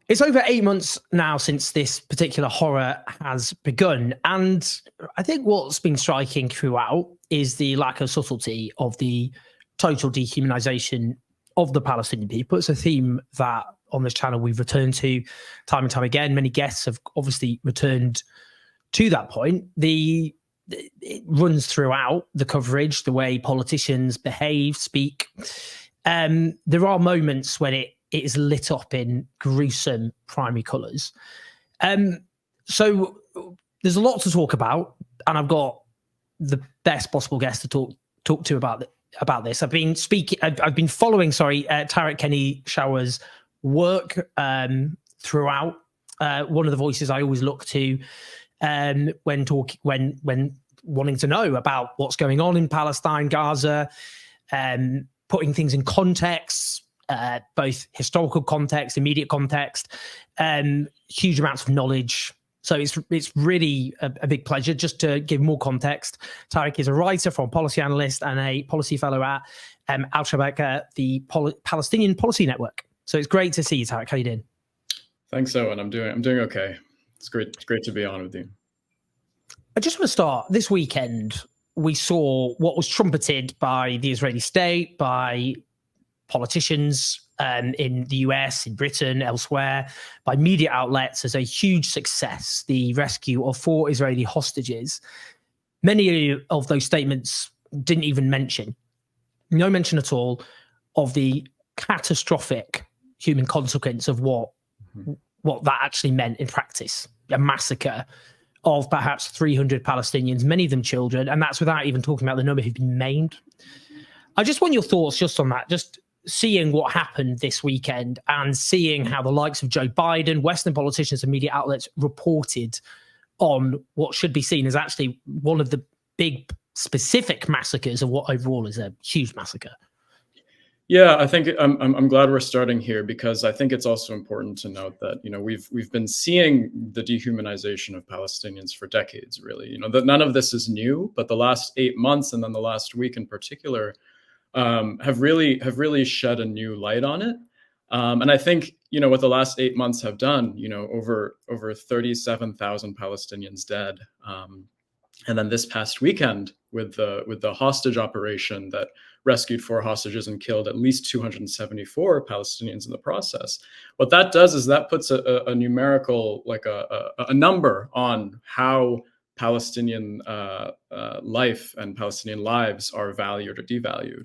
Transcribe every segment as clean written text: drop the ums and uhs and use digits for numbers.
It's over 8 months now since this particular horror has begun. And I think what's been striking throughout is the lack of subtlety of the total dehumanization of the Palestinian people. It's a theme that on this channel we've returned to time and time again. Many guests have obviously returned to that point. It runs throughout the coverage, the way politicians behave, speak. There are moments when it is lit up in gruesome primary colours. So there's a lot to talk about, and I've got the best possible guest to talk to about this. I've been following Tariq Kenney-Shawa's work throughout. One of the voices I always look to when wanting to know about what's going on in Palestine, Gaza, putting things in context, both historical context, immediate context, huge amounts of knowledge. So it's really a big pleasure. Just to give more context, Tariq is a writer from Policy-Analyst and a policy fellow at Al-Shabaka, the Palestinian Policy Network. So it's great to see you, Tariq. How you doing? Thanks, Owen. I'm doing okay. It's great to be on with you. I just want to start. This weekend, we saw what was trumpeted by the Israeli state, by politicians in the US, in Britain, elsewhere, by media outlets as a huge success, the rescue of 4 Israeli hostages. Many of those statements didn't even mention, no mention at all, of the catastrophic human consequence of what that actually meant in practice. A massacre of perhaps 300 Palestinians, many of them children, and that's without even talking about the number who've been maimed. I just want your thoughts just on that, just seeing what happened this weekend and seeing how the likes of Joe Biden, Western politicians and media outlets reported on what should be seen as actually one of the big specific massacres of what overall is a huge massacre. Yeah, I think I'm glad we're starting here, because I think it's also important to note that, you know, we've been seeing the dehumanization of Palestinians for decades, really. You know, that none of this is new, but the last 8 months and then the last week in particular have really shed a new light on it. And I think, you know, what the last 8 months have done, you know, over 37,000 Palestinians dead. And then this past weekend with the hostage operation that rescued 4 hostages and killed at least 274 Palestinians in the process. What that does is that puts a numerical, like a number on how Palestinian life and Palestinian lives are valued or devalued.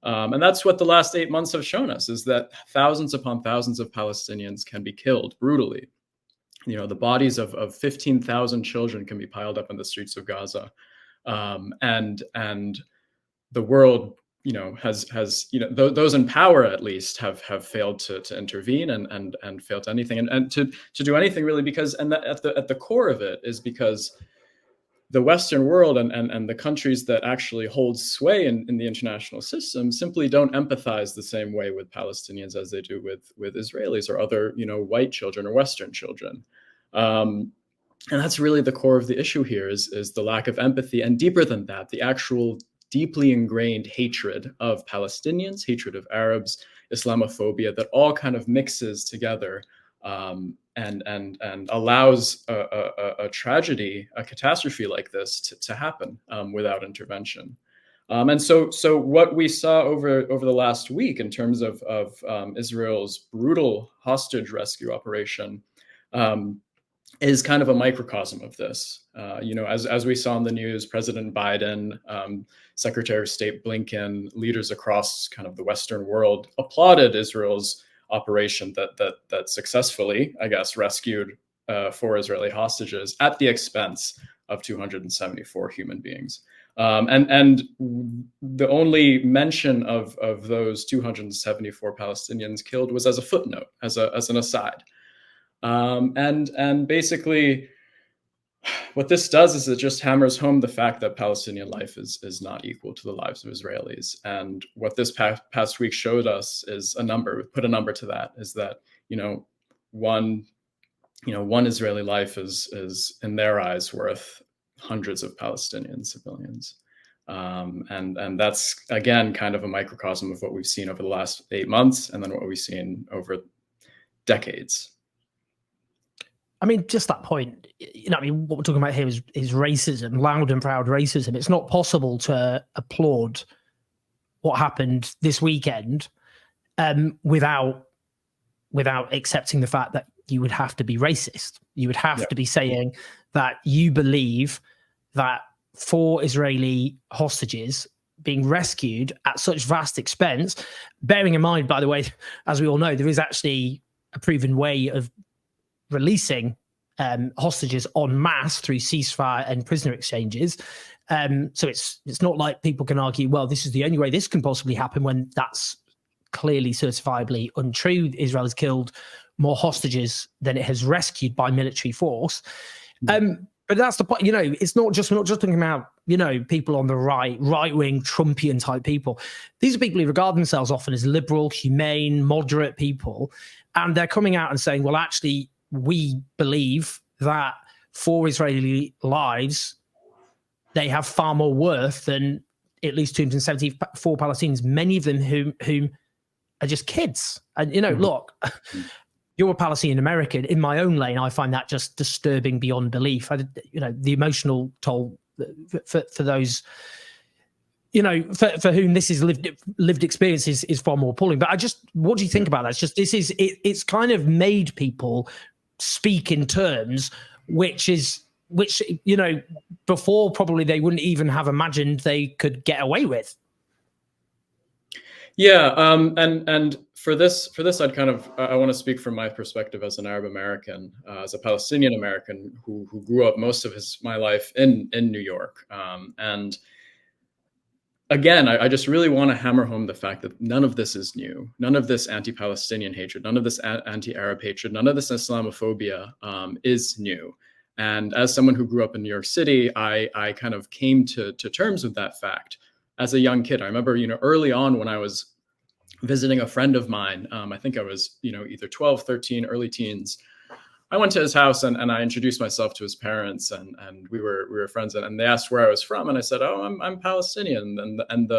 And that's what the last 8 months have shown us, is that thousands upon thousands of Palestinians can be killed brutally. You know, the bodies of 15,000 children can be piled up in the streets of Gaza. And the world, you know, has you know, those in power at least have failed to intervene and failed to anything and to do anything really, because at the core of it is because the Western world and the countries that actually hold sway in the international system simply don't empathize the same way with Palestinians as they do with Israelis or other, you know, white children or Western children. And that's really the core of the issue here is the lack of empathy. And deeper than that, the actual deeply ingrained hatred of Palestinians, hatred of Arabs, Islamophobia, that all kind of mixes together and allows a tragedy, a catastrophe like this to happen without intervention. And so what we saw over the last week in terms of Israel's brutal hostage rescue operation is kind of a microcosm of this. You know, as we saw in the news, President Biden, Secretary of State Blinken, leaders across kind of the Western world applauded Israel's operation that successfully, I guess, rescued 4 Israeli hostages at the expense of 274 human beings. And the only mention of those 274 Palestinians killed was as a footnote, as an aside. And basically, what this does is it just hammers home the fact that Palestinian life is not equal to the lives of Israelis. And what this past week showed us is a number, put a number to that, is that, one Israeli life is in their eyes worth hundreds of Palestinian civilians. And that's, again, kind of a microcosm of what we've seen over the last 8 months, and then what we've seen over decades. I mean, just that point, I mean, what we're talking about here is racism, loud and proud racism. It's not possible to applaud what happened this weekend without accepting the fact that you would have to be racist. You would have to be saying that you believe that 4 Israeli hostages being rescued at such vast expense, bearing in mind, by the way, as we all know, there is actually a proven way of releasing hostages en masse through ceasefire and prisoner exchanges. So it's not like people can argue, well, this is the only way this can possibly happen, when that's clearly certifiably untrue. Israel has killed more hostages than it has rescued by military force. But that's the point. It's not just, we're not just talking about, people on the right-wing Trumpian type people. These are people who regard themselves often as liberal, humane, moderate people. And they're coming out and saying, well, actually, we believe that 4 Israeli lives, they have far more worth than at least 274 Palestinians, many of them whom are just kids. And, look, you're a Palestinian-American. In my own lane, I find that just disturbing beyond belief. The emotional toll for those, for whom this is lived experience is far more appalling. But what do you think about that? It's kind of made people speak in terms which before probably they wouldn't even have imagined they could get away with. Yeah, and for this, I'd I want to speak from my perspective as an Arab American, as a Palestinian American who grew up most of my life in New York, and again, I just really want to hammer home the fact that none of this is new. None of this anti-Palestinian hatred, none of this anti-Arab hatred, none of this Islamophobia is new. And as someone who grew up in New York City, I kind of came to terms with that fact as a young kid. I remember, early on when I was visiting a friend of mine, I think I was, either 12, 13, early teens. I went to his house and I introduced myself to his parents, and we were friends, and they asked where I was from, and I said, "Oh, I'm Palestinian." And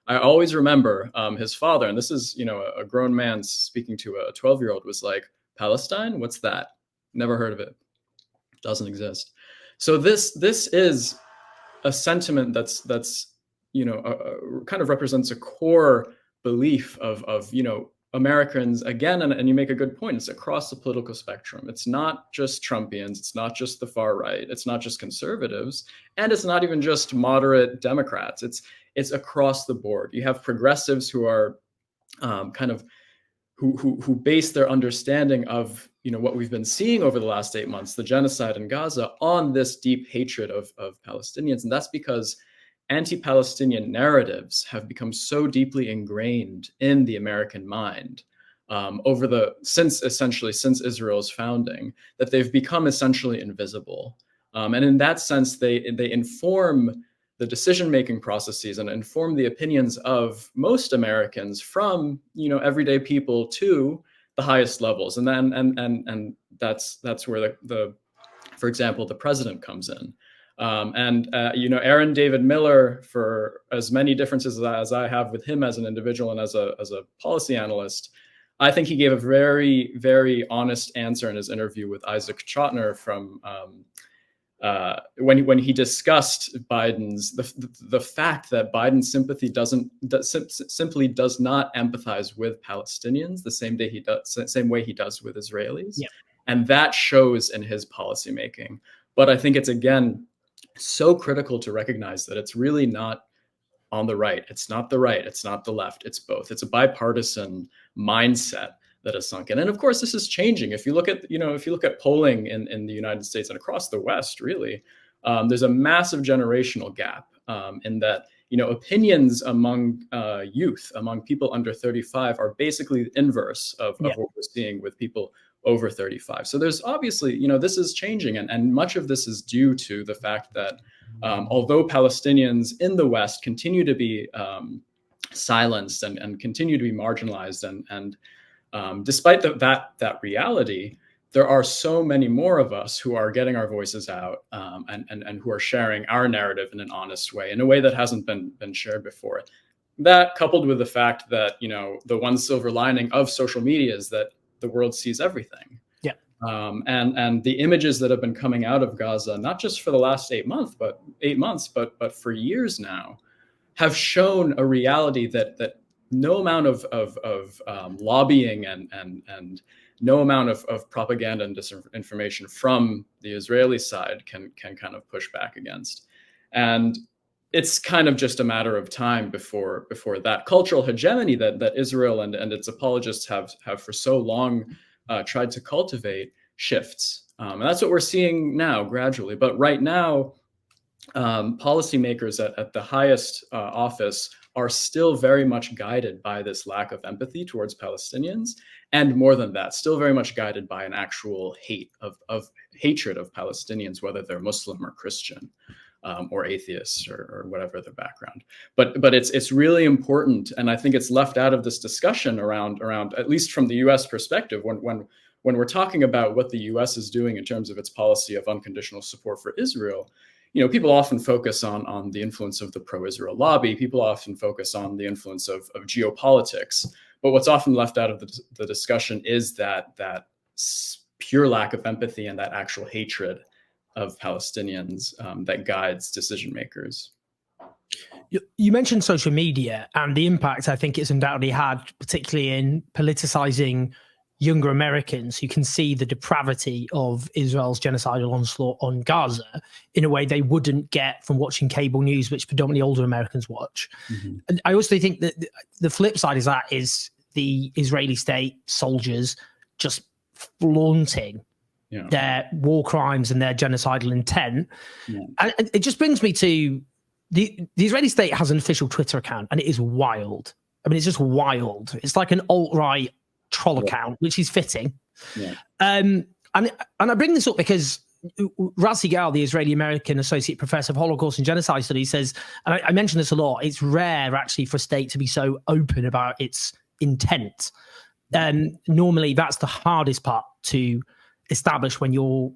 I always remember his father, and this is a grown man speaking to a 12-year-old, was like, "Palestine? What's that? Never heard of it. Doesn't exist." So this is a sentiment that's kind of represents a core belief of Americans, again, and you make a good point, it's across the political spectrum. It's not just Trumpians, it's not just the far right, it's not just conservatives, and it's not even just moderate Democrats. It's across the board. You have progressives who are who base their understanding of what we've been seeing over the last 8 months, the genocide in Gaza, on this deep hatred of Palestinians. And that's because anti-Palestinian narratives have become so deeply ingrained in the American mind since Israel's founding, that they've become essentially invisible. And in that sense, they inform the decision-making processes and inform the opinions of most Americans, from everyday people to the highest levels. And then that's where for example, the president comes in. Aaron David Miller, for as many differences as I have with him as an individual and as a policy analyst, I think he gave a very, very honest answer in his interview with Isaac Chotiner from when he discussed Biden's the fact that Biden simply does not empathize with Palestinians the same way he does with Israelis, and that shows in his policymaking. But I think it's, again, so critical to recognize that it's really not on the right. It's not the right. It's not the left. It's both. It's a bipartisan mindset that has sunk in. And of course, this is changing. If you look at polling in the United States and across the West, really, there's a massive generational gap in that, opinions among youth, among people under 35, are basically the inverse of what we're seeing with people over 35. So there's obviously, this is changing. And much of this is due to the fact that although Palestinians in the West continue to be silenced and continue to be marginalized, and despite that reality, there are so many more of us who are getting our voices out and who are sharing our narrative in an honest way, in a way that hasn't been shared before. That, coupled with the fact that, the one silver lining of social media is that the world sees everything. And the images that have been coming out of Gaza, not just for the last 8 months, but for years now, have shown a reality that no amount of lobbying and no amount of propaganda and disinformation from the Israeli side can kind of push back against. And it's kind of just a matter of time before that cultural hegemony that Israel and its apologists have for so long tried to cultivate shifts. And that's what we're seeing now gradually. But right now, policymakers at the highest office are still very much guided by this lack of empathy towards Palestinians. And more than that, still very much guided by an actual hatred of Palestinians, whether they're Muslim or Christian. Or atheists or whatever their background. But it's really important, and I think it's left out of this discussion around at least from the US perspective, when we're talking about what the US is doing in terms of its policy of unconditional support for Israel. People often focus on the influence of the pro-Israel lobby. People often focus on the influence of geopolitics. But what's often left out of the discussion is that pure lack of empathy and that actual hatred of Palestinians that guides decision makers. You mentioned social media and the impact I think it's undoubtedly had, particularly in politicizing younger Americans who can see the depravity of Israel's genocidal onslaught on Gaza in a way they wouldn't get from watching cable news, which predominantly older Americans watch. Mm-hmm. And I also think that the flip side is the Israeli state soldiers just flaunting their war crimes and their genocidal intent. Yeah. And it just brings me to the Israeli state has an official Twitter account, and it is wild. I mean, it's just wild. It's like an alt-right troll account, which is fitting. Yeah. And I bring this up because Razi Gal, the Israeli-American Associate Professor of Holocaust and Genocide Studies, says, and I mention this a lot, it's rare actually for a state to be so open about its intent. Normally, that's the hardest part to establish when you're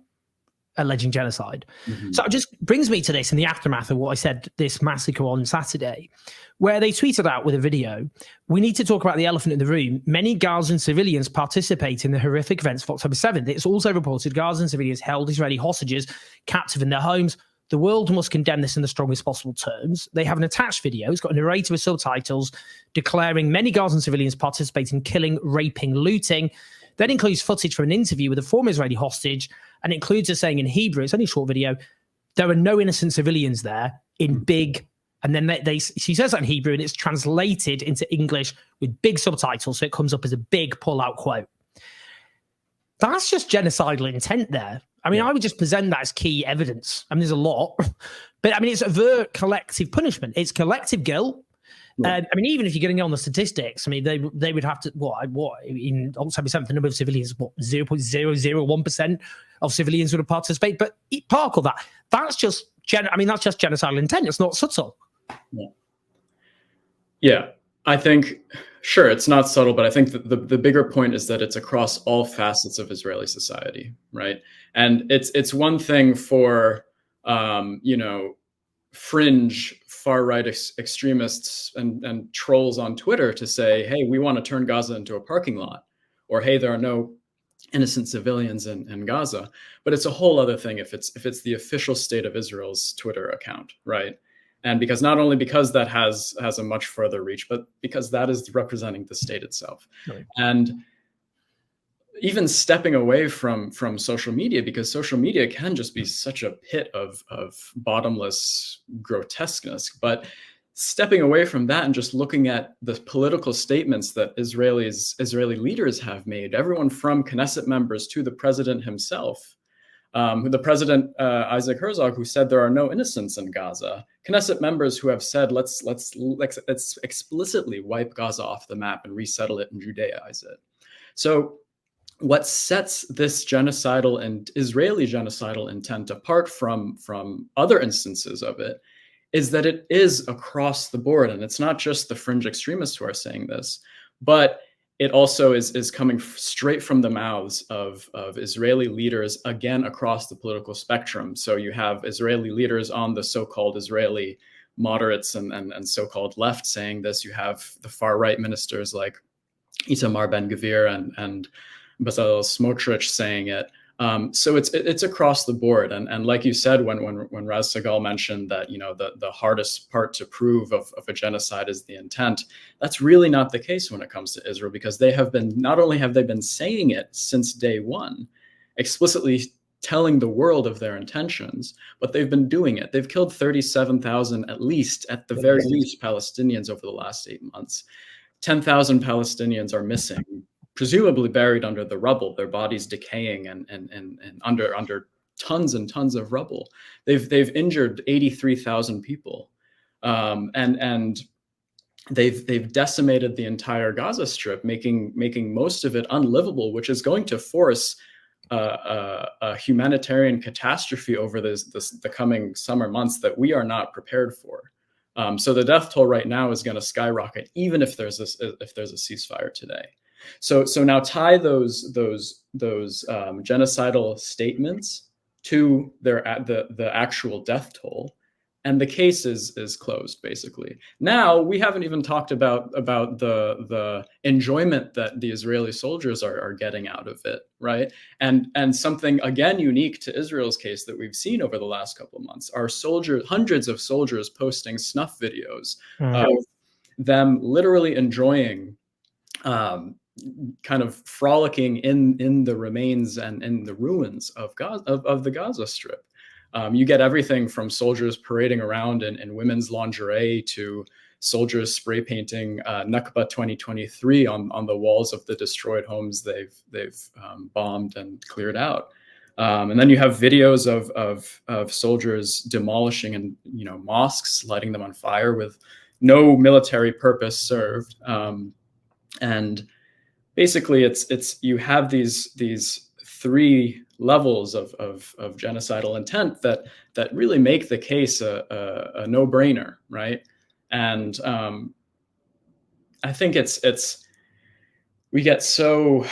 alleging genocide. Mm-hmm. So it just brings me to this in the aftermath of what I said, this massacre on Saturday, where they tweeted out with a video, "We need to talk about the elephant in the room. Many Gazan civilians participate in the horrific events of October 7th. It's also reported Gazan civilians held Israeli hostages captive in their homes. The world must condemn this in the strongest possible terms." They have an attached video. It's got a narrator with subtitles declaring many Gazan civilians participate in killing, raping, looting. That includes footage from an interview with a former Israeli hostage, and includes a saying in Hebrew, it's only a short video, "There are no innocent civilians there," in big, and then she says that in Hebrew, and it's translated into English with big subtitles, so it comes up as a big pull-out quote. That's just genocidal intent there. I mean, I would just present that as key evidence. I mean, there's a lot, but I mean, it's overt collective punishment. It's collective guilt. I mean, even if you're getting on the statistics, I mean, they would have to, what in October 7th, the number of civilians, 0.001% of civilians would have participated. But park all that. That's just, that's just genocidal intent. It's not subtle. Yeah, I think, sure, it's not subtle, but I think the bigger point is that it's across all facets of Israeli society, right? And it's one thing for, fringe far-right extremists and trolls on Twitter to say, hey, we want to turn Gaza into a parking lot, or hey, there are no innocent civilians in Gaza. But it's a whole other thing if it's the official state of Israel's Twitter account, right? And not only because that has a much further reach, but because that is representing the state itself. Right. And even stepping away from social media, because social media can just be such a pit of bottomless grotesqueness. But stepping away from that and just looking at the political statements that Israeli leaders have made, everyone from Knesset members to the president himself, the president Isaac Herzog, who said there are no innocents in Gaza, Knesset members who have said let's explicitly wipe Gaza off the map and resettle it and Judaize it. So what sets this genocidal and Israeli genocidal intent apart from other instances of it is that it is across the board. And it's not just the fringe extremists who are saying this, but it also is coming straight from the mouths of Israeli leaders, again, across the political spectrum. So you have Israeli leaders on the so-called Israeli moderates and so-called left saying this. You have the far-right ministers like Itamar Ben-Gvir and Bezalel Smotrich saying it. So it's across the board, and like you said, when Raz Sagal mentioned that the hardest part to prove of a genocide is the intent, that's really not the case when it comes to Israel, because they have been, not only have they been saying it since day one, explicitly telling the world of their intentions, but they've been doing it. They've killed 37,000 at least, at the very least, Palestinians over the last 8 months. 10,000 Palestinians are missing, presumably buried under the rubble, their bodies decaying and under tons and tons of rubble. They've injured 83,000 people, and they've decimated the entire Gaza Strip, making most of it unlivable, which is going to force a humanitarian catastrophe over the coming summer months that we are not prepared for. So the death toll right now is going to skyrocket, even if there's a ceasefire today. So now tie those genocidal statements to the actual death toll, and the case is closed, basically. Now we haven't even talked about the enjoyment that the Israeli soldiers are getting out of it, right? And something again unique to Israel's case that we've seen over the last couple of months are hundreds of soldiers posting snuff videos of them literally enjoying, kind of frolicking in the remains and in the ruins of the Gaza Strip. You get everything from soldiers parading around in women's lingerie to soldiers spray painting Nakba 2023 on the walls of the destroyed homes they've bombed and cleared out. And then you have videos of soldiers demolishing and mosques, lighting them on fire with no military purpose served. And basically, it's you have these three levels of genocidal intent that really make the case a no-brainer, right? And I think we get so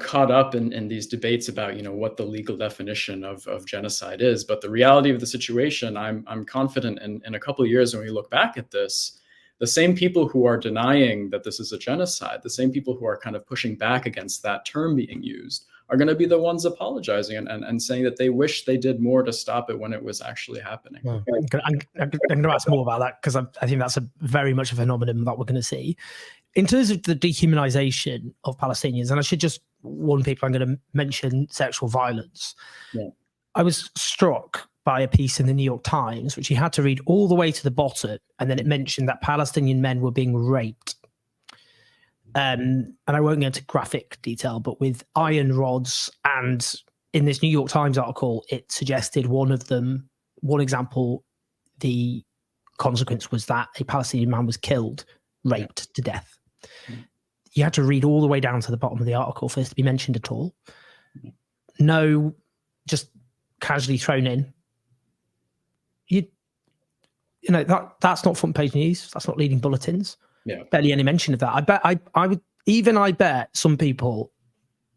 caught up in these debates about what the legal definition of genocide is, but the reality of the situation, I'm confident in a couple of years when we look back at this, the same people who are denying that this is a genocide, the same people who are kind of pushing back against that term being used, are going to be the ones apologizing and saying that they wish they did more to stop it when it was actually happening. I'm going to ask more about that, because I think that's very much a phenomenon that we're going to see. In terms of the dehumanization of Palestinians, and I should just warn people, I'm going to mention sexual violence. Yeah. I was struck by a piece in the New York Times, which you had to read all the way to the bottom, and then it mentioned that Palestinian men were being raped. And I won't go into graphic detail, but with iron rods. And in this New York Times article, it suggested one example, the consequence was that a Palestinian man was killed, raped to death. You had to read all the way down to the bottom of the article for this to be mentioned at all. No, just casually thrown in. That's not front page news. That's not leading bulletins. Yeah. Barely any mention of that. I bet some people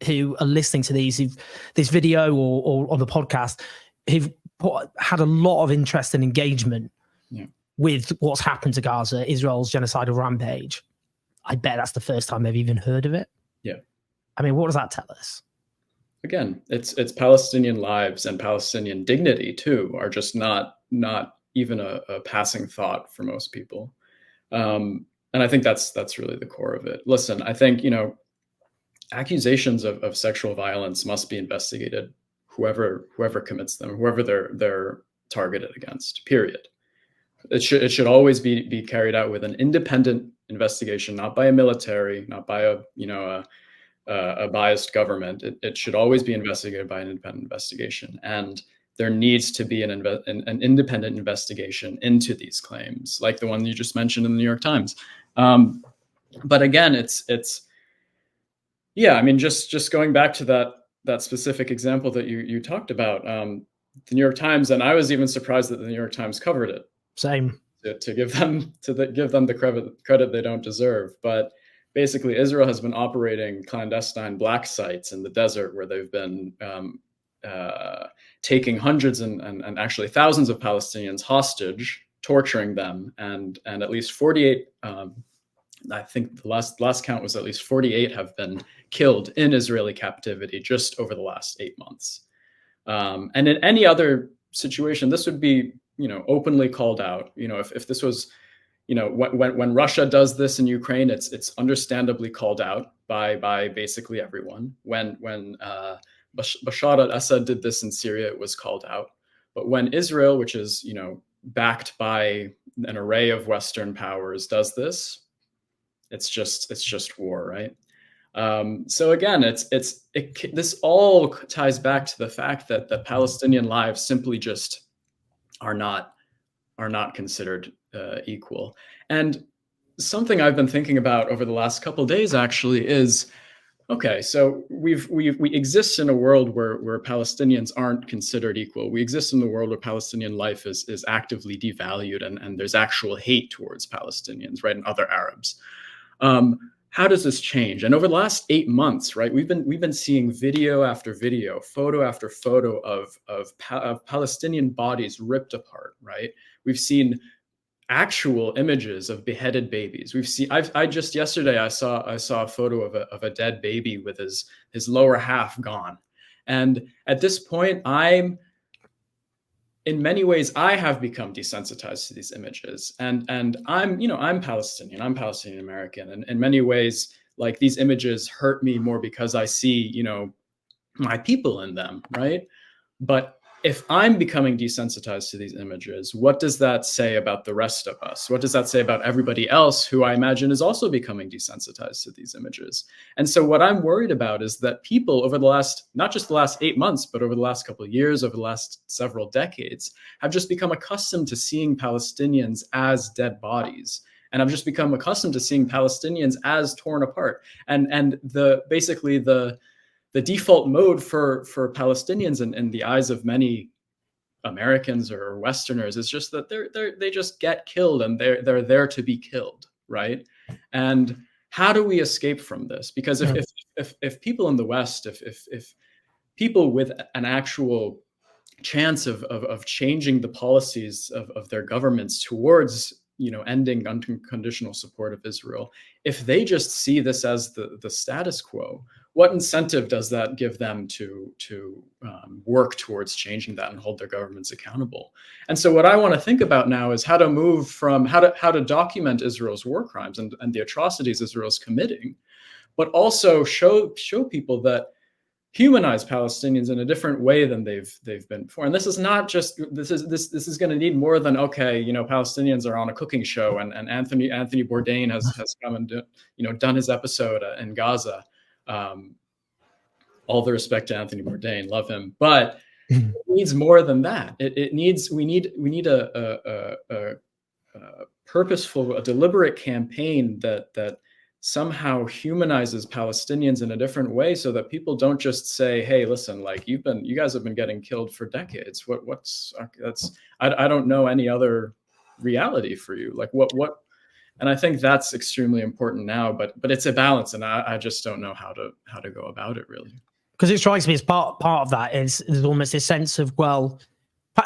who are listening to this video or on the podcast who've had a lot of interest and engagement with what's happened to Gaza, Israel's genocidal rampage. I bet that's the first time they've even heard of it. Yeah. I mean, what does that tell us? Again, it's Palestinian lives and Palestinian dignity too are just not even a passing thought for most people. And I think that's really the core of it. Listen, I think, accusations of sexual violence must be investigated, whoever commits them, whoever they're targeted against, period. It should always be carried out with an independent investigation, not by a military, not by a biased government. It should always be investigated by an independent investigation. And there needs to be an independent investigation into these claims, like the one you just mentioned in the New York Times. But again, it's just going back to that specific example that you talked about, the New York Times, and I was even surprised that the New York Times covered it. Same. To give them the credit they don't deserve. But basically, Israel has been operating clandestine black sites in the desert where they've been taking hundreds and actually thousands of Palestinians hostage, torturing them, and at least 48 I think the last count was at least 48 have been killed in Israeli captivity just over the last 8 months. And in any other situation, this would be, openly called out. If this was, when Russia does this in Ukraine, it's understandably called out by basically everyone. When Bashar al-Assad did this in Syria, it was called out. But when Israel, which is, backed by an array of Western powers, does this, it's just war, right? So again, this all ties back to the fact that the Palestinian lives simply just are not considered equal. And something I've been thinking about over the last couple of days actually is, okay, so we exist in a world where Palestinians aren't considered equal. We exist in a world where Palestinian life is actively devalued, and there's actual hate towards Palestinians, right, and other Arabs. How does this change? And over the last 8 months, right, we've been seeing video after video, photo after photo of Palestinian bodies ripped apart, right? We've seen actual images of beheaded babies. Just yesterday I saw a photo of a dead baby with his lower half gone. And at this point, in many ways, I have become desensitized to these images, and I'm Palestinian. I'm Palestinian-American, and in many ways, like, these images hurt me more because I see, my people in them, right? But if I'm becoming desensitized to these images, what does that say about the rest of us? What does that say about everybody else who I imagine is also becoming desensitized to these images? And so what I'm worried about is that people over the last, not just the last 8 months, but over the last couple of years, over the last several decades, have just become accustomed to seeing Palestinians as dead bodies. And I've just become accustomed to seeing Palestinians as torn apart. And basically the default mode for Palestinians in the eyes of many Americans or Westerners is just that they just get killed, and they're there to be killed, right? And how do we escape from this? Because if people in the West, if people with an actual chance of changing the policies of their governments towards ending unconditional support of Israel, if they just see this as the status quo, what incentive does that give them to work towards changing that and hold their governments accountable? And so what I want to think about now is how to move from how to document Israel's war crimes and the atrocities Israel's committing, but also show people that humanize Palestinians in a different way than they've been before. And this is not just this is going to need more than, okay, Palestinians are on a cooking show, and Anthony Bourdain has come and done his episode in Gaza. All the respect to Anthony Bourdain, love him, but it needs more than that. We need a purposeful, a deliberate campaign that somehow humanizes Palestinians in a different way, so that people don't just say, hey, listen, like, you guys have been getting killed for decades. I don't know any other reality for you. Like, what? And I think that's extremely important now, but it's a balance, and I just don't know how to go about it, really. Because it strikes me as part of that is there's almost a sense of, well,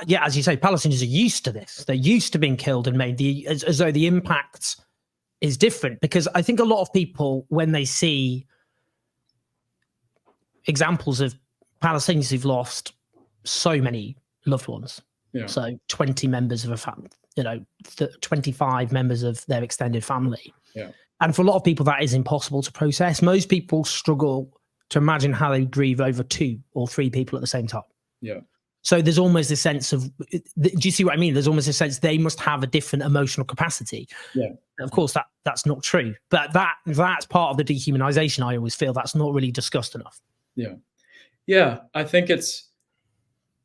yeah, as you say, Palestinians are used to this. They're used to being killed and made as though the impact is different. Because I think a lot of people, when they see examples of Palestinians who've lost so many loved ones, so 20 members of a family, 25 members of their extended family. Yeah. And for a lot of people, that is impossible to process. Most people struggle to imagine how they grieve over 2 or 3 people at the same time. Yeah. So there's almost a sense of, do you see what I mean? There's almost a sense they must have a different emotional capacity. Yeah. And of course, that's not true. But that's part of the dehumanization. I always feel that's not really discussed enough. Yeah. Yeah. I think it's,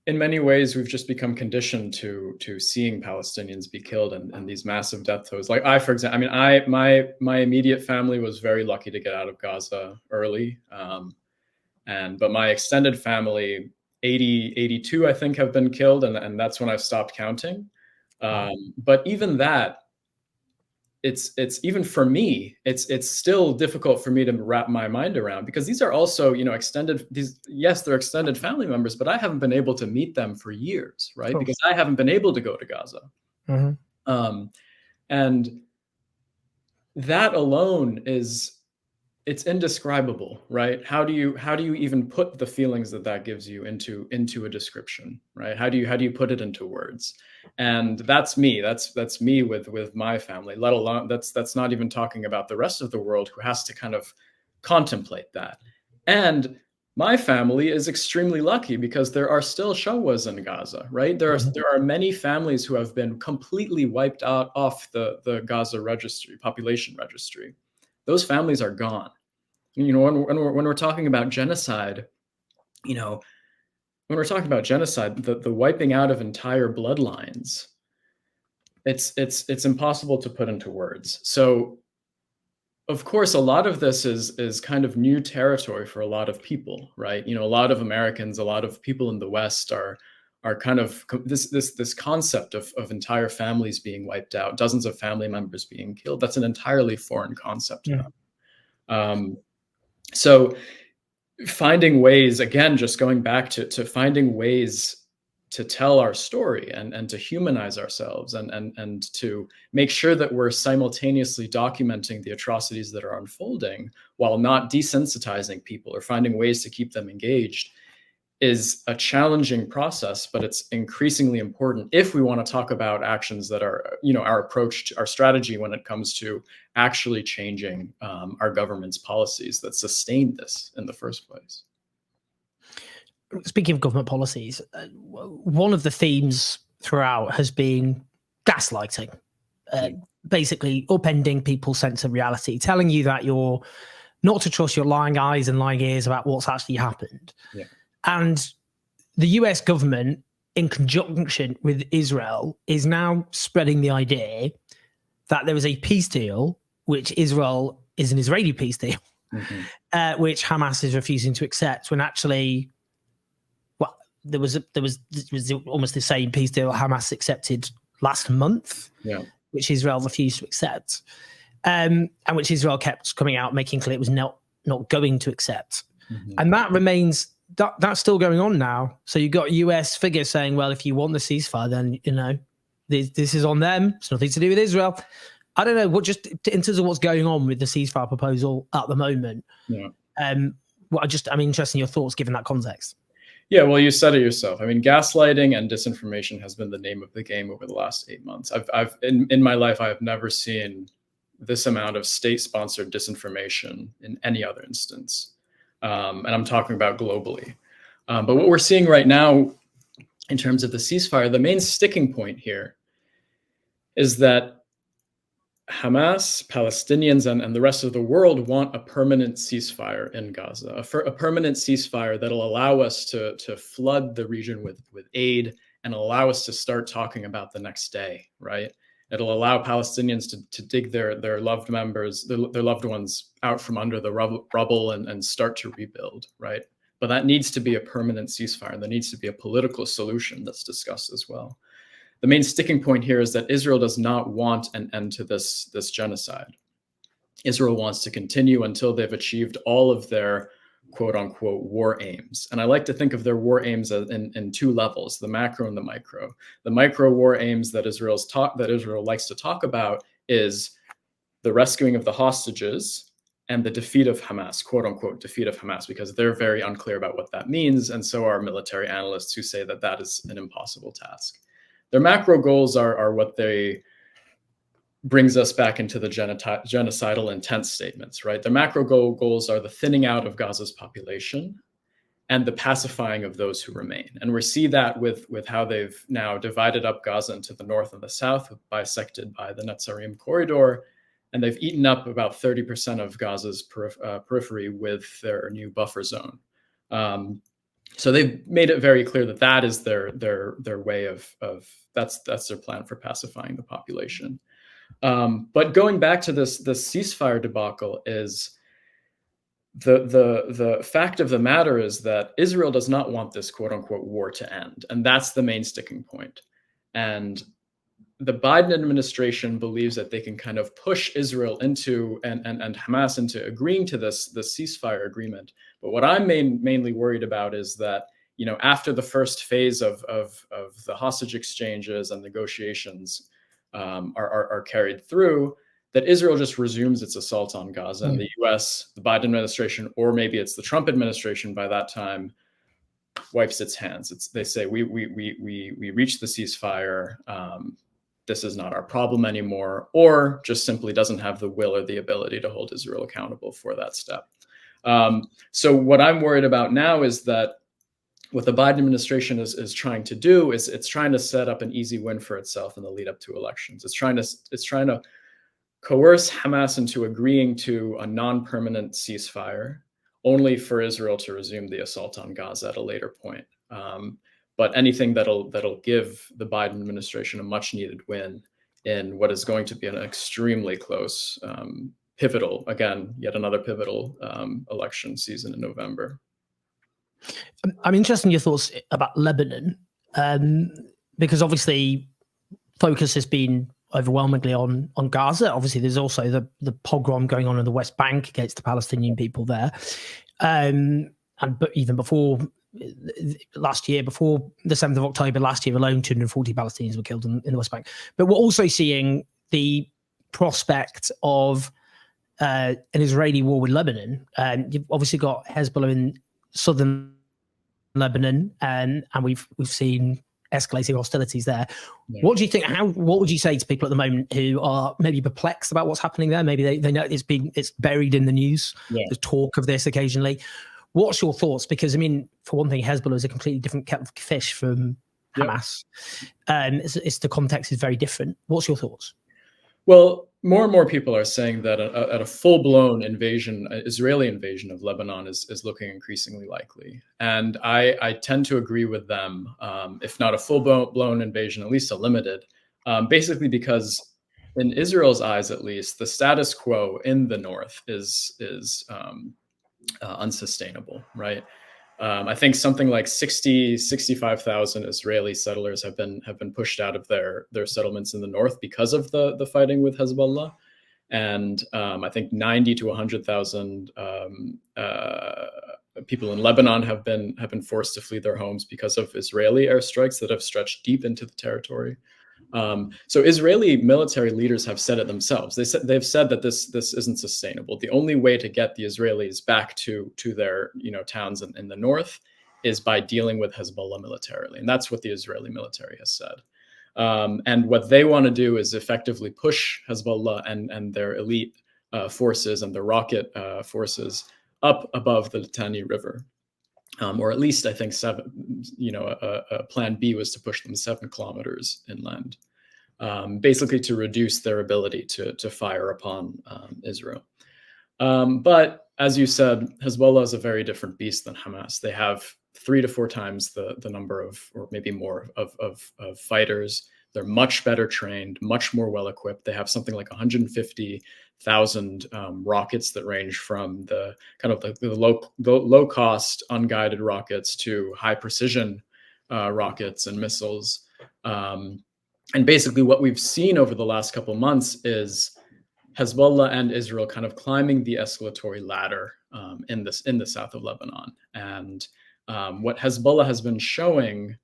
in many ways, we've just become conditioned to seeing Palestinians be killed and these massive death throes. Like for example, my immediate family was very lucky to get out of Gaza early. But my extended family, 82, I think, have been killed. And that's when I stopped counting. But even that, it's even for me, it's still difficult for me to wrap my mind around, because these are also, yes, they're extended family members, but I haven't been able to meet them for years, right? Because I haven't been able to go to Gaza. Mm-hmm. And that alone it's indescribable, right? How do you even put the feelings that gives you into a description, right? How do you put it into words? And that's me. That's me with my family. Let alone that's not even talking about the rest of the world who has to kind of contemplate that. And my family is extremely lucky because there are still Shawas in Gaza, right? There are many families who have been completely wiped out off the Gaza registry, population registry. Those families are gone. You know, when we're talking about genocide, you know, when we're talking about genocide, the wiping out of entire bloodlines, it's impossible to put into words. So of course, a lot of this is kind of new territory for a lot of people, right? You know, a lot of Americans, a lot of people in the West are kind of this concept of entire families being wiped out, dozens of family members being killed. That's an entirely foreign concept to them. So finding ways, again, just going back to finding ways to tell our story and to humanize ourselves and to make sure that we're simultaneously documenting the atrocities that are unfolding while not desensitizing people or finding ways to keep them engaged is a challenging process, but it's increasingly important if we want to talk about actions that are, you know, our approach to our strategy when it comes to actually changing our government's policies that sustained this in the first place. Speaking of government policies, one of the themes throughout has been gaslighting, basically upending people's sense of reality, telling you that you're not to trust your lying eyes and lying ears about what's actually happened. Yeah. And the US government, in conjunction with Israel, is now spreading the idea that there is a peace deal, which Israel is an Israeli peace deal, which Hamas is refusing to accept, when actually, well, there was almost the same peace deal Hamas accepted last month, which Israel refused to accept, and which Israel kept coming out making clear it was not going to accept. And that remains, that's still going on now. So you've got US figures saying, well, if you want the ceasefire, then, you know, this is on them. It's nothing to do with Israel. I don't know, what, just in terms of what's going on with the ceasefire proposal at the moment. I'm interested in your thoughts given that context. Yeah, well, you said it yourself. I mean, gaslighting and disinformation has been the name of the game over the last 8 months. I've in my life, I have never seen this amount of state-sponsored disinformation in any other instance. And I'm talking about globally. But what we're seeing right now in terms of the ceasefire, the main sticking point here is that Hamas, Palestinians, and the rest of the world want a permanent ceasefire in Gaza, a permanent ceasefire that'll allow us to flood the region with aid and allow us to start talking about the next day, right? It'll allow Palestinians to dig their loved members, their loved ones out from under the rubble and start to rebuild, right? But that needs to be a permanent ceasefire. There needs to be a political solution that's discussed as well. The main sticking point here is that Israel does not want an end to this genocide. Israel wants to continue until they've achieved all of their quote unquote war aims. And I like to think of their war aims in two levels, the macro and the micro. The micro war aims that Israel likes to talk about is the rescuing of the hostages and the defeat of Hamas, quote unquote, defeat of Hamas, because they're very unclear about what that means. And so are military analysts who say that that is an impossible task. Their macro goals are what they brings us back into the genocidal intent statements, right? The macro goals are the thinning out of Gaza's population and the pacifying of those who remain. And we see that with how they've now divided up Gaza into the north and the south, bisected by the Netzarim corridor, and they've eaten up about 30% of Gaza's periphery with their new buffer zone. So they've made it very clear that that is their way of that's their plan for pacifying the population. But going back to this ceasefire debacle, is the fact of the matter is that Israel does not want this quote unquote war to end, and that's the main sticking point. And the Biden administration believes that they can kind of push Israel into and Hamas into agreeing to this ceasefire agreement. But what I'm mainly worried about is that, you know, after the first phase of the hostage exchanges and negotiations are carried through, that Israel just resumes its assault on Gaza, and the US, the Biden administration, or maybe it's the Trump administration by that time, wipes its hands. They say we reached the ceasefire. This is not our problem anymore, or just simply doesn't have the will or the ability to hold Israel accountable for that step. So what I'm worried about now is that what the Biden administration is trying to do is it's trying to set up an easy win for itself in the lead up to elections. It's trying to coerce Hamas into agreeing to a non-permanent ceasefire, only for Israel to resume the assault on Gaza at a later point. But anything that'll give the Biden administration a much-needed win in what is going to be an extremely close, yet another pivotal election season in November. I'm interested in your thoughts about Lebanon, because obviously focus has been overwhelmingly on Gaza. Obviously, there's also the pogrom going on in the West Bank against the Palestinian people there. But even before last year, before the 7th of October last year alone, 240 Palestinians were killed in the West Bank. But we're also seeing the prospect of an Israeli war with Lebanon. You've obviously got Hezbollah in southern Lebanon, and we've seen escalating hostilities there. Yeah. What do you think? What would you say to people at the moment who are maybe perplexed about what's happening there? Maybe they know it's buried in the news. Yeah. There's talk of this occasionally. What's your thoughts? Because I mean, for one thing, Hezbollah is a completely different kettle of fish from Hamas. It's the context is very different. What's your thoughts? Well, more and more people are saying that a full-blown Israeli invasion of Lebanon is looking increasingly likely. And I tend to agree with them, if not a full-blown invasion, at least a limited, basically because in Israel's eyes, at least, the status quo in the north is unsustainable, right? I think something like 65,000 Israeli settlers have been pushed out of their settlements in the north because of the fighting with Hezbollah, and I think 90 to 100,000 people in Lebanon have been forced to flee their homes because of Israeli airstrikes that have stretched deep into the territory. So Israeli military leaders have said it themselves. They've said that this isn't sustainable. The only way to get the Israelis back to their towns in the north is by dealing with Hezbollah militarily, and that's what the Israeli military has said. And what they want to do is effectively push Hezbollah and their elite forces and the rocket forces up above the Litani River. Or at least I think 7, a plan B was to push them 7 kilometers inland, basically to reduce their ability to fire upon Israel. But as you said, Hezbollah is a very different beast than Hamas. They have 3 to 4 times the number of, or maybe more of fighters. They're much better trained, much more well equipped. They have something like 150,000 rockets that range from the kind of the low cost unguided rockets to high precision rockets and missiles. And basically, what we've seen over the last couple months is Hezbollah and Israel kind of climbing the escalatory ladder in the south of Lebanon. And what Hezbollah has been showing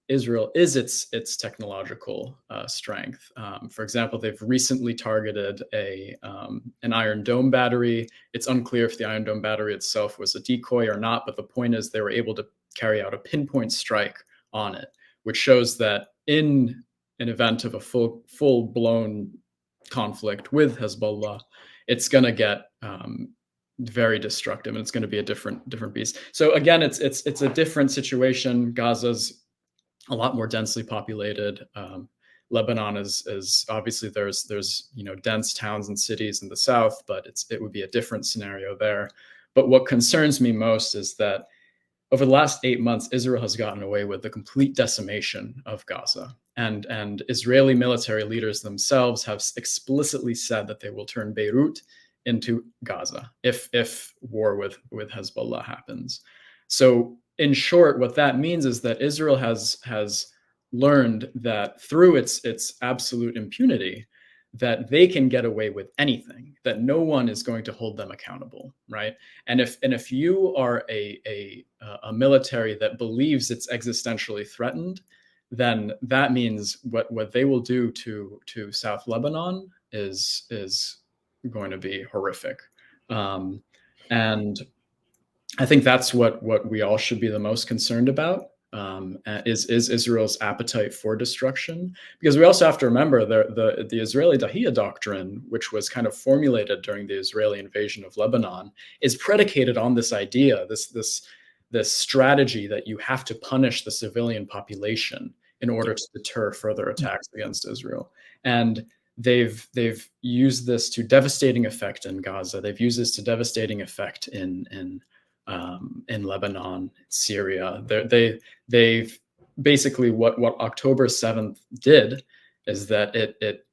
Israel is its technological strength. For example, they've recently targeted an Iron Dome battery. It's unclear if the Iron Dome battery itself was a decoy or not, but the point is they were able to carry out a pinpoint strike on it, which shows that in an event of a full-blown conflict with Hezbollah, it's going to get very destructive, and it's going to be a different beast. So again, it's a different situation. Gaza's a lot more densely populated. Lebanon is obviously there's dense towns and cities in the south, but it would be a different scenario there. But what concerns me most is that over the last 8 months, Israel has gotten away with the complete decimation of Gaza, and Israeli military leaders themselves have explicitly said that they will turn Beirut into Gaza if war with Hezbollah happens. So in short, what that means is that Israel has learned that through its absolute impunity, that they can get away with anything, that no one is going to hold them accountable, right? And if you are a military that believes it's existentially threatened, then that means what they will do to South Lebanon is going to be horrific. And I think that's what we all should be the most concerned about, is Israel's appetite for destruction. Because we also have to remember the Israeli Dahiya doctrine, which was kind of formulated during the Israeli invasion of Lebanon, is predicated on this idea, this strategy that you have to punish the civilian population in order to deter further attacks against Israel. And they've used this to devastating effect in Gaza. They've used this to devastating effect in Lebanon, Syria. They've basically what October 7th did is that it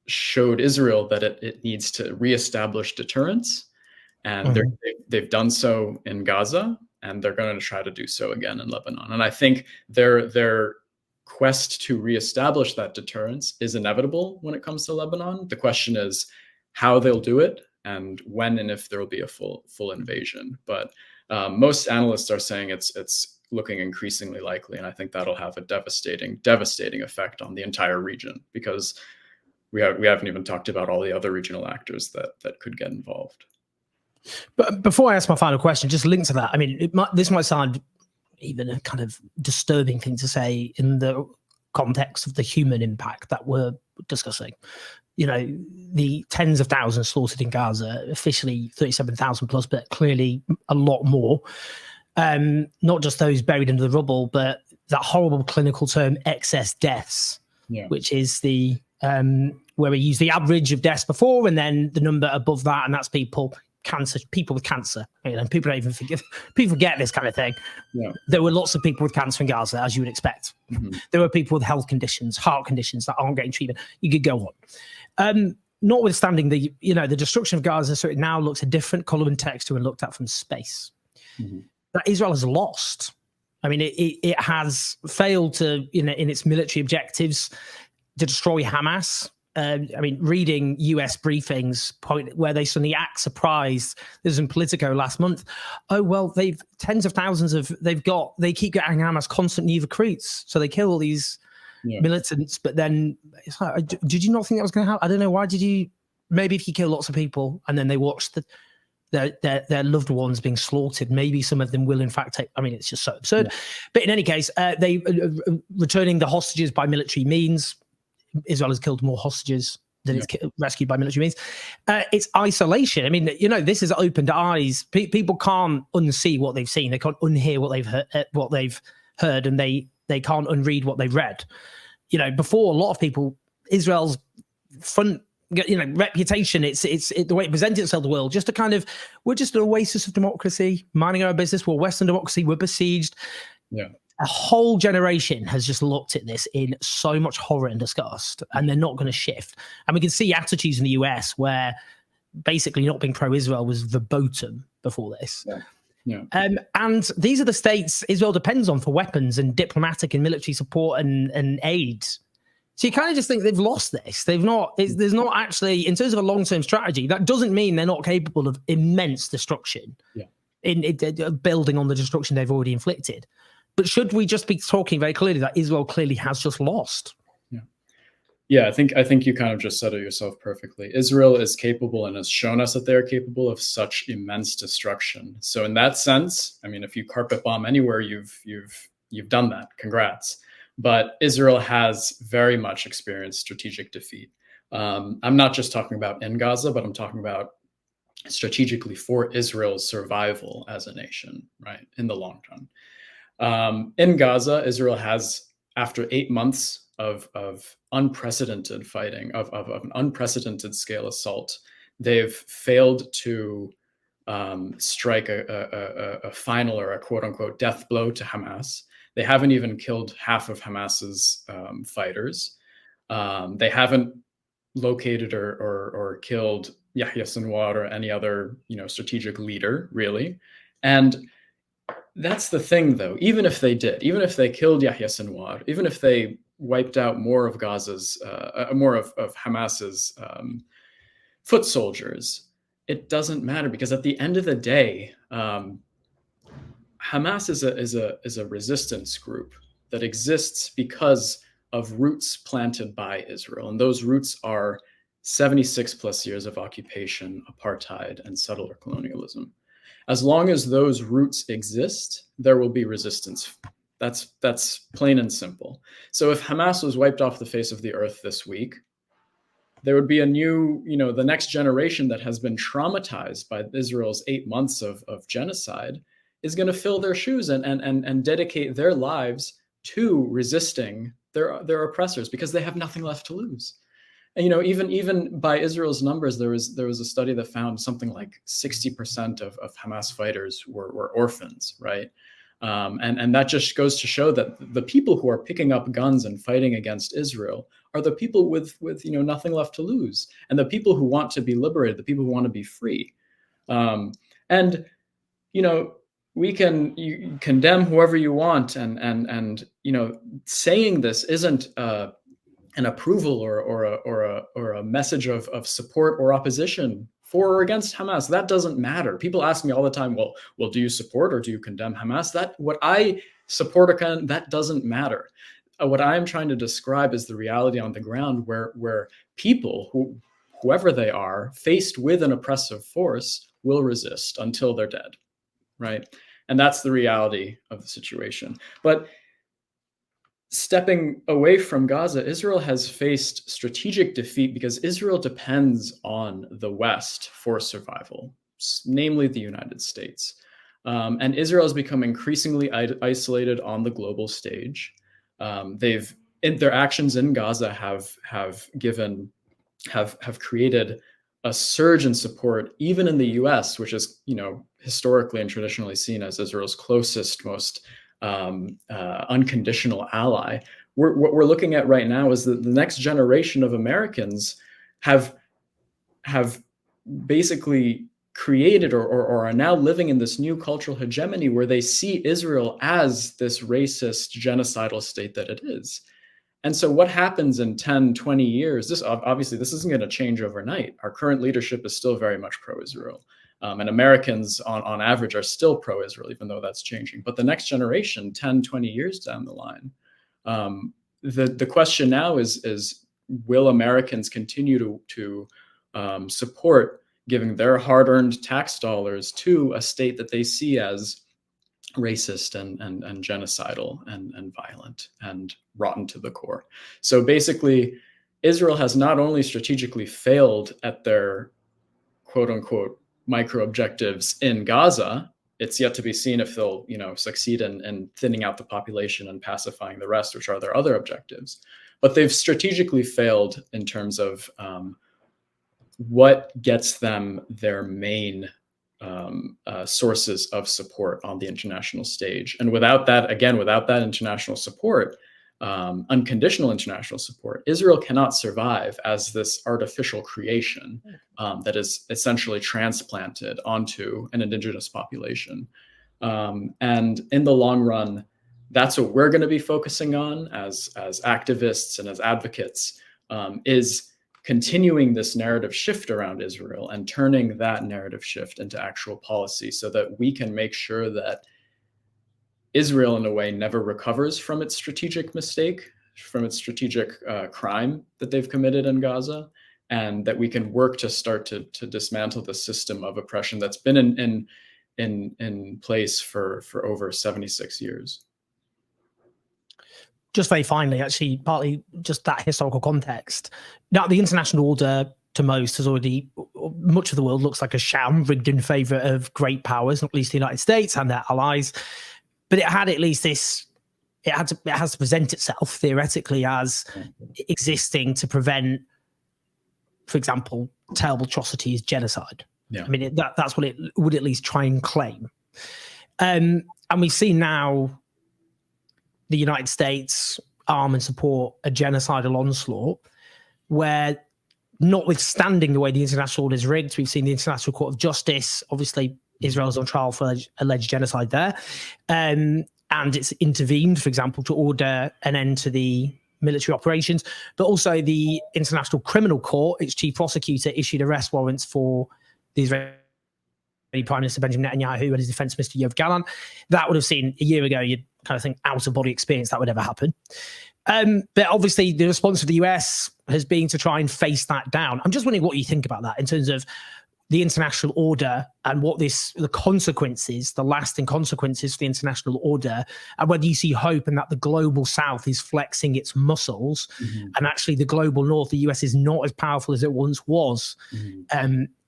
showed Israel that it needs to reestablish deterrence, and they've done so in Gaza, and they're going to try to do so again in Lebanon. And I think their quest to reestablish that deterrence is inevitable when it comes to Lebanon. The question is how they'll do it and when and if there will be a full invasion. But most analysts are saying it's looking increasingly likely, and I think that'll have a devastating effect on the entire region, because we haven't even talked about all the other regional actors that could get involved. But before I ask my final question, just linked to that, I mean, this might sound even a kind of disturbing thing to say in the context of the human impact that we're discussing. You know, the tens of thousands slaughtered in Gaza, officially 37,000 plus, but clearly a lot more. Not just those buried under the rubble, but that horrible clinical term, excess deaths, which is the where we use the average of deaths before and then the number above that, and that's people with cancer. You know, people don't even forget this kind of thing. Yeah. There were lots of people with cancer in Gaza, as you would expect. There were people with health conditions, heart conditions that aren't getting treatment. You could go on. Notwithstanding the destruction of Gaza, so it now looks a different color and texture when looked at from space. That Israel has lost. I mean, it has failed to, in its military objectives, to destroy Hamas. I mean, reading US briefings point where they suddenly act surprised. This was in Politico last month. Oh, well, they keep getting Hamas constant new recruits. So they kill all these militants, but then it's like, did you not think that was going to happen? I don't know. Why did you? Maybe if you kill lots of people and then they watch their loved ones being slaughtered, maybe some of them will in fact take. I mean, it's just so absurd. But in any case, they returning the hostages by military means. Israel has killed more hostages than it's rescued by military means. It's isolation. I mean, this has opened eyes. People can't unsee what they've seen. They can't unhear what they've heard, and they can't unread what they've read. Before, a lot of people, Israel's front, reputation, it's the way it presents itself to the world, just a kind of, we're just an oasis of democracy, minding our business. We're Western democracy. We're besieged. Yeah. A whole generation has just looked at this in so much horror and disgust, and they're not going to shift. And we can see attitudes in the US where basically not being pro-Israel was verboten before this. And these are the states Israel depends on for weapons and diplomatic and military support and aid. So you kind of just think they've lost this. There's not actually, in terms of a long-term strategy, that doesn't mean they're not capable of immense destruction in building on the destruction they've already inflicted. But should we just be talking very clearly that Israel clearly has just lost? Yeah, I think you kind of just said it yourself perfectly. Israel is capable and has shown us that they're capable of such immense destruction. So in that sense, I mean, if you carpet bomb anywhere, you've done that. Congrats. But Israel has very much experienced strategic defeat. I'm not just talking about in Gaza, but I'm talking about strategically for Israel's survival as a nation, right, in the long run. In Gaza, Israel has, after 8 months of unprecedented fighting, of an unprecedented scale assault, they've failed to strike a final or a quote unquote death blow to Hamas. They haven't even killed half of Hamas's fighters. They haven't located or killed Yahya Sinwar or any other strategic leader, really. And that's the thing, though. Even if they did, even if they killed Yahya Sinwar, even if they wiped out more of Hamas's foot soldiers, it doesn't matter, because at the end of the day, Hamas is a resistance group that exists because of roots planted by Israel, and those roots are 76 plus years of occupation, apartheid, and settler colonialism. As long as those roots exist, there will be resistance. That's plain and simple. So if Hamas was wiped off the face of the earth this week, there would be a new, the next generation that has been traumatized by Israel's 8 months of genocide is going to fill their shoes and dedicate their lives to resisting their oppressors because they have nothing left to lose. And even by Israel's numbers, there was a study that found something like 60% of Hamas fighters were orphans, right? And that just goes to show that the people who are picking up guns and fighting against Israel are the people with nothing left to lose, and the people who want to be liberated, the people who want to be free. You can condemn whoever you want, and saying this isn't an approval or a message of support or opposition for or against Hamas. That doesn't matter. People ask me all the time, well, do you support or do you condemn Hamas? That what I support or condemn, that doesn't matter. What I'm trying to describe is the reality on the ground where people, whoever they are, faced with an oppressive force, will resist until they're dead, right? And that's the reality of the situation. But stepping away from Gaza, Israel has faced strategic defeat because Israel depends on the West for survival, namely the United States. And Israel has become increasingly isolated on the global stage. Their actions in Gaza have created a surge in support, even in the U.S., which is historically and traditionally seen as Israel's closest, most unconditional ally. What we're looking at right now is that the next generation of Americans have basically created or are now living in this new cultural hegemony where they see Israel as this racist, genocidal state that it is. And so what happens in 10, 20 years, this isn't going to change overnight. Our current leadership is still very much pro-Israel. And Americans on average are still pro-Israel, even though that's changing. But the next generation, 10, 20 years down the line, the question now is will Americans continue to support giving their hard-earned tax dollars to a state that they see as racist and genocidal and violent and rotten to the core? So basically, Israel has not only strategically failed at their quote-unquote micro objectives in Gaza. It's yet to be seen if they'll succeed in thinning out the population and pacifying the rest, which are their other objectives. But they've strategically failed in terms of what gets them their main sources of support on the international stage. And without that international support, unconditional international support, Israel cannot survive as this artificial creation that is essentially transplanted onto an indigenous population. And in the long run, that's what we're going to be focusing on as activists and as advocates, is continuing this narrative shift around Israel and turning that narrative shift into actual policy so that we can make sure that Israel, in a way, never recovers from its strategic mistake, from its strategic crime that they've committed in Gaza, and that we can work to start to dismantle the system of oppression that's been in place for over 76 years. Just very finally, actually, partly just that historical context. Now, the international order to most has already, much of the world looks like a sham rigged in favor of great powers, not least the United States and their allies. But it had at least this, it has to present itself theoretically as existing to prevent, for example, terrible atrocities, genocide. Yeah. I mean, that's what it would at least try and claim. And we see now the United States arm and support a genocidal onslaught where, notwithstanding the way the international order is rigged, we've seen the International Court of Justice, obviously Israel's on trial for alleged genocide there, and it's intervened, for example, to order an end to the military operations, but also the International Criminal Court, its chief prosecutor, issued arrest warrants for the Israeli Prime Minister Benjamin Netanyahu and his defense minister Yoav Gallant. That would have seen a year ago, you'd kind of think out of body experience that would ever happen. But obviously the response of the US has been to try and face that down. I'm just wondering what you think about that in terms of the international order and what the consequences, the lasting consequences for the international order, and whether you see hope and that the global South is flexing its muscles, and actually the global North, the US, is not as powerful as it once was.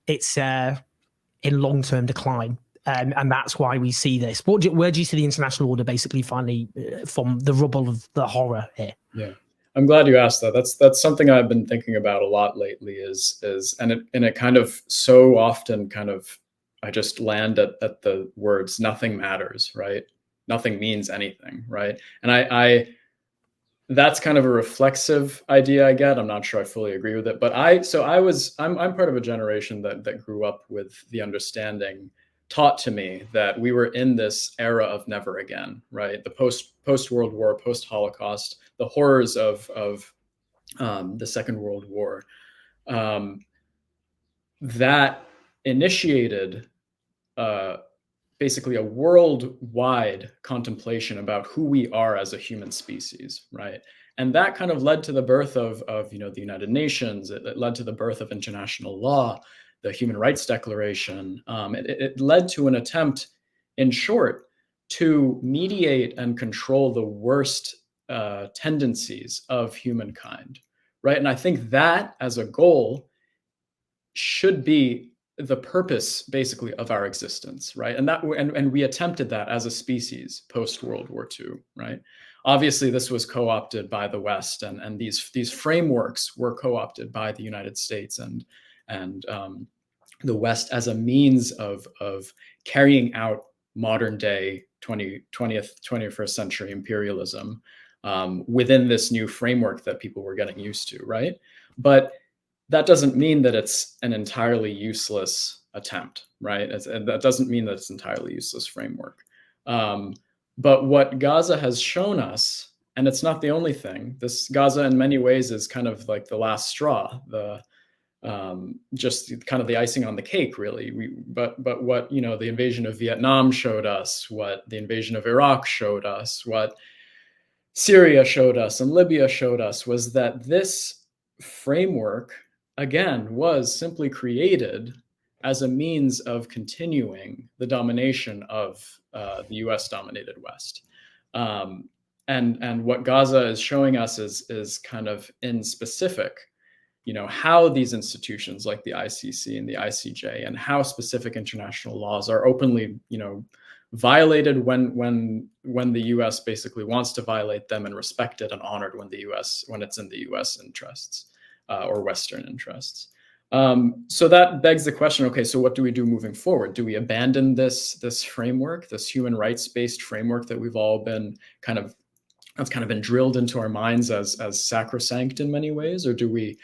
It's in long-term decline. And that's why we see this. Where do you see the international order basically finally from the rubble of the horror here? Yeah, I'm glad you asked that. That's something I've been thinking about a lot lately. And it kind of so often kind of I just land at the words "nothing matters," right? Nothing means anything, right? And I that's kind of a reflexive idea I get. I'm not sure I fully agree with it, but I'm part of a generation that grew up with the understanding taught to me that we were in this era of never again, right? The post World War, post Holocaust, the horrors of the Second World War, that initiated basically a worldwide contemplation about who we are as a human species, right? And that kind of led to the birth of the United Nations. It led to the birth of international law, the Human Rights Declaration. It led to an attempt, in short, to mediate and control the worst tendencies of humankind, right? And I think that as a goal should be the purpose basically of our existence, right? And we attempted that as a species post World War II, right? Obviously, this was co-opted by the West, and these frameworks were co-opted by the United States and the West as a means of carrying out modern day 21st century imperialism within this new framework that people were getting used to, right? But that doesn't mean that it's an entirely useless attempt, right? That doesn't mean that it's an entirely useless framework. But what Gaza has shown us, and it's not the only thing, this Gaza in many ways is kind of like the last straw, just kind of the icing on the cake, really. But what the invasion of Vietnam showed us, what the invasion of Iraq showed us, what Syria showed us, and Libya showed us, was that this framework, again, was simply created as a means of continuing the domination of the US-dominated West. And what Gaza is showing us is kind of in specific, how these institutions like the ICC and the ICJ and how specific international laws are openly, violated when the US basically wants to violate them, and respected and honored when it's in the US interests or Western interests. So that begs the question, okay, so what do we do moving forward? Do we abandon this framework, this human rights-based framework that we've all been that's kind of been drilled into our minds as sacrosanct in many ways, or do we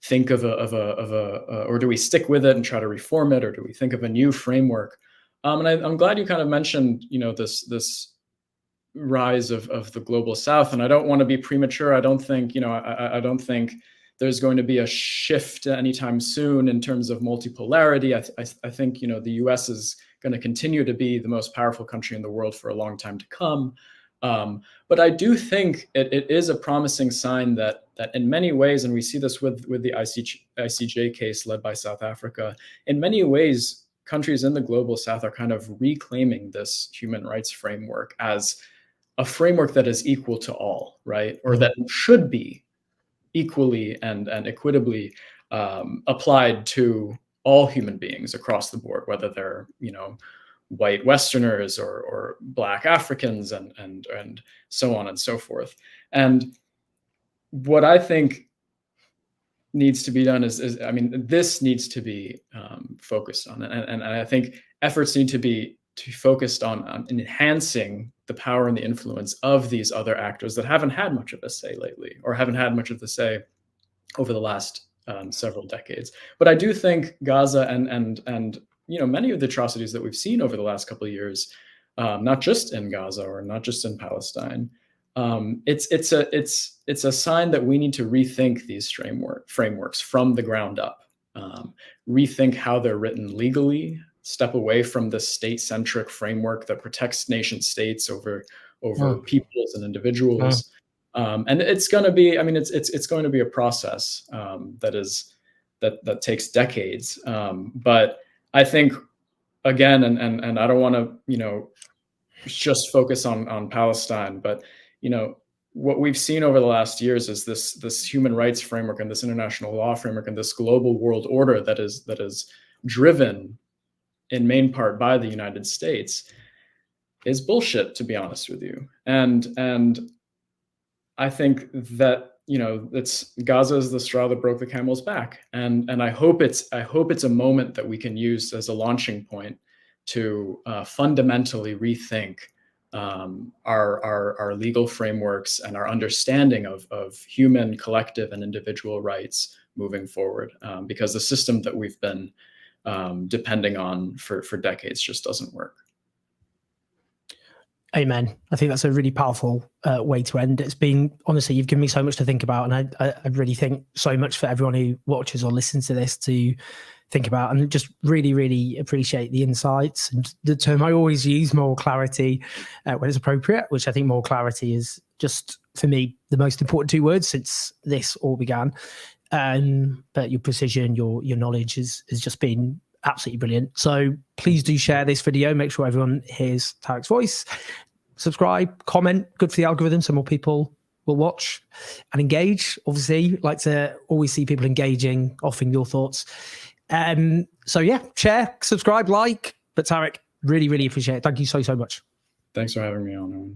think or do we stick with it and try to reform it, or do we think of a new framework? And I'm glad you kind of mentioned, this rise of the global South. And I don't want to be premature. I don't think, I don't think there's going to be a shift anytime soon in terms of multipolarity. I think, the US is going to continue to be the most powerful country in the world for a long time to come. But I do think it is a promising sign that in many ways, and we see this with the ICJ case led by South Africa, in many ways, countries in the global South are kind of reclaiming this human rights framework as a framework that is equal to all, right? Or that should be equally and equitably applied to all human beings across the board, whether they're, white Westerners or Black Africans and so on and so forth. And what I think needs to be done is this needs to be focused on, and I think efforts need to be focused on enhancing the power and the influence of these other actors that haven't had much of a say lately, or haven't had much of the say over the last several decades. But I do think Gaza and many of the atrocities that we've seen over the last couple of years, not just in Gaza or not just in Palestine, it's a sign that we need to rethink these frameworks from the ground up, rethink how they're written legally, step away from the state-centric framework that protects nation states over peoples and individuals, And it's going to be, I mean, it's going to be a process that takes decades. But I think, again, and I don't want to, just focus on Palestine, but, what we've seen over the last years is this human rights framework and this international law framework and this global world order that is driven in main part by the United States is bullshit, to be honest with you. And I think that, it's Gaza is the straw that broke the camel's back. And I hope it's a moment that we can use as a launching point to fundamentally rethink our legal frameworks and our understanding of human, collective, and individual rights moving forward, because the system that we've been depending on for decades just doesn't work. Amen. I think that's a really powerful way to end. It's been, honestly, you've given me so much to think about, and I really think so much for everyone who watches or listens to this to think about, and just really, really appreciate the insights and the term I always use, moral clarity, when it's appropriate, which I think moral clarity is just, for me, the most important two words since this all began. But your precision, your knowledge has just been absolutely brilliant. So please do share this video. Make sure everyone hears Tariq's voice. Subscribe, comment. Good for the algorithm, so more people will watch and engage. Obviously, like to always see people engaging, offering your thoughts. So yeah, share, subscribe, like. But Tariq, really, really appreciate it. Thank you so much. Thanks for having me on.